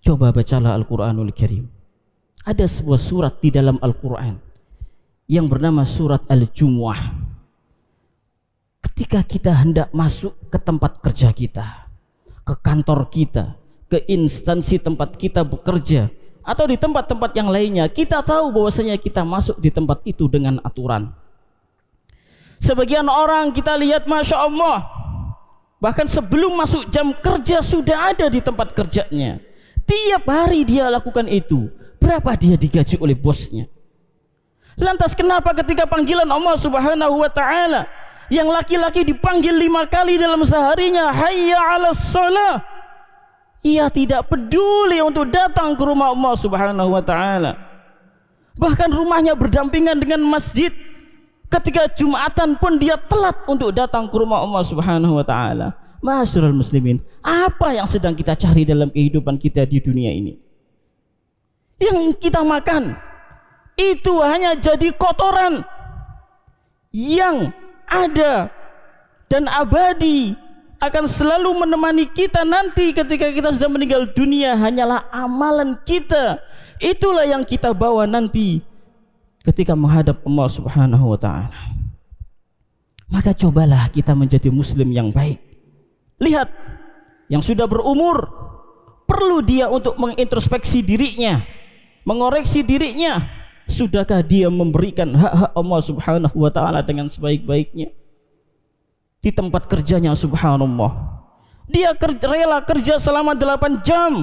Coba bacalah Al-Quranul Karim. Ada sebuah surat di dalam Al-Quran yang bernama surat Al-Jumu'ah. Ketika kita hendak masuk ke tempat kerja kita, ke kantor kita, ke instansi tempat kita bekerja, atau di tempat-tempat yang lainnya, kita tahu bahwasanya kita masuk di tempat itu dengan aturan. Sebagian orang kita lihat, Masya Allah, bahkan sebelum masuk jam kerja sudah ada di tempat kerjanya. Tiap hari dia lakukan itu. Berapa dia digaji oleh bosnya? Lantas kenapa ketika panggilan Allah Subhanahu wa ta'ala, yang laki-laki dipanggil 5 kali dalam seharinya, hayya 'alas shalah, ia tidak peduli untuk datang ke rumah Allah Subhanahu wa ta'ala. Bahkan rumahnya berdampingan dengan masjid. Ketika Jumatan pun dia telat untuk datang ke rumah Allah Subhanahu wa ta'ala. Ma'asyiral muslimin, apa yang sedang kita cari dalam kehidupan kita di dunia ini? Yang kita makan itu hanya jadi kotoran yang ada dan abadi, akan selalu menemani kita nanti ketika kita sudah meninggal dunia. Hanyalah amalan kita, itulah yang kita bawa nanti ketika menghadap Allah Subhanahu wa ta'ala. Maka cobalah kita menjadi muslim yang baik. Lihat, yang sudah berumur perlu dia untuk mengintrospeksi dirinya, mengoreksi dirinya. Sudahkah dia memberikan hak-hak Allah Subhanahu wa ta'ala dengan sebaik-baiknya? Di tempat kerjanya, subhanallah, dia rela kerja selama 8 jam,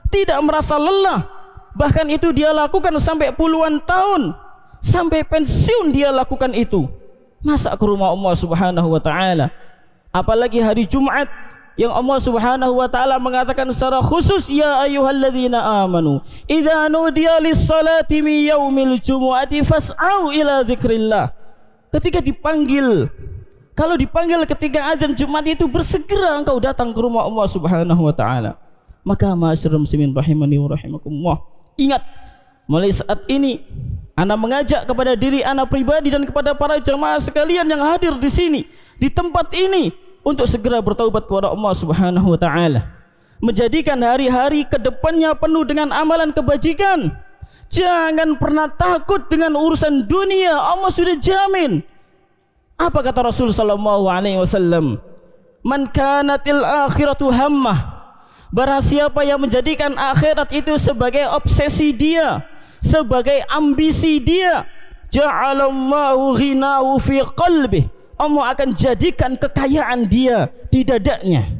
tidak merasa lelah. Bahkan itu dia lakukan sampai puluhan tahun, sampai pensiun dia lakukan itu. Masa ke rumah Allah Subhanahu wa ta'ala? Apalagi hari Jumat yang Allah Subhanahu wa ta'ala mengatakan secara khusus, ya ayyuhalladzina amanu idza nudiya lis-salati min yaumil jumu'ati fas'au ila dzikrillah. Ketika dipanggil, kalau dipanggil ketika azan Jumat itu, bersegera engkau datang ke rumah Allah Subhanahu wa ta'ala. Maka ma'asyiral muslimin rahimani wa rahimakumullah, ingat, mulai saat ini ana mengajak kepada diri ana pribadi dan kepada para jemaah sekalian yang hadir di sini, di tempat ini, untuk segera bertaubat kepada Allah Subhanahu wa ta'ala, menjadikan hari-hari kedepannya penuh dengan amalan kebajikan. Jangan pernah takut dengan urusan dunia, Allah sudah jamin. Apa kata Rasul sallallahu alaihi wasallam? Man kanatil akhiratu hammah, barang siapa yang menjadikan akhirat itu sebagai obsesi dia, sebagai ambisi dia, ja'alallahu ghinahu fi qalbih, Allah akan jadikan kekayaan dia di dadanya.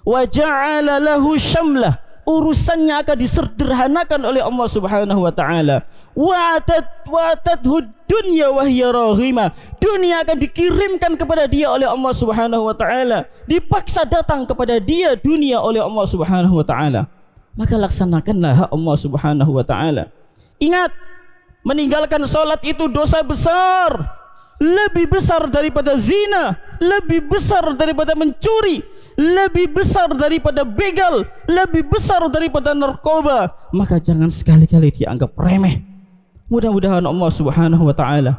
Wa ja'ala lahu syamlah, urusannya akan disederhanakan oleh Allah Subhanahu wa ta'ala. Wa atadhu dunya wa hiya raghimah, dunia akan dikirimkan kepada dia oleh Allah Subhanahu wa ta'ala, dipaksa datang kepada dia dunia oleh Allah Subhanahu wa ta'ala. Maka laksanakanlah hak Allah Subhanahu wa ta'ala. Ingat, meninggalkan sholat itu dosa besar, lebih besar daripada zina, lebih besar daripada mencuri, lebih besar daripada begal, lebih besar daripada narkoba. Maka jangan sekali-kali dianggap remeh. Mudah-mudahan Allah Subhanahu wa ta'ala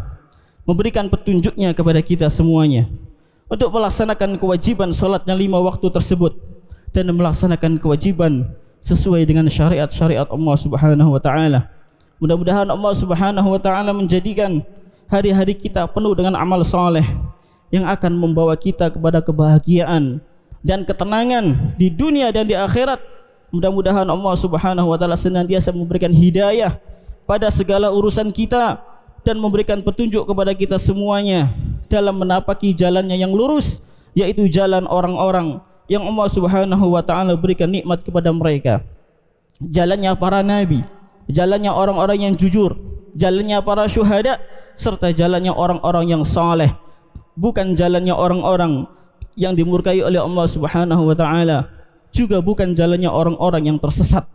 memberikan petunjuknya kepada kita semuanya untuk melaksanakan kewajiban sholatnya 5 waktu tersebut, dan melaksanakan kewajiban sesuai dengan syariat-syariat Allah Subhanahu wa ta'ala. Mudah-mudahan Allah Subhanahu wa ta'ala menjadikan hari-hari kita penuh dengan amal soleh yang akan membawa kita kepada kebahagiaan dan ketenangan di dunia dan di akhirat. Mudah-mudahan Allah Subhanahu wa ta'ala senantiasa memberikan hidayah pada segala urusan kita dan memberikan petunjuk kepada kita semuanya dalam menapaki jalannya yang lurus, yaitu jalan orang-orang yang Allah Subhanahu wa ta'ala berikan nikmat kepada mereka. Jalannya para nabi, jalannya orang-orang yang jujur, jalannya para syuhada, serta jalannya orang-orang yang saleh, bukan jalannya orang-orang yang dimurkai oleh Allah Subhanahu wa ta'ala, juga bukan jalannya orang-orang yang tersesat.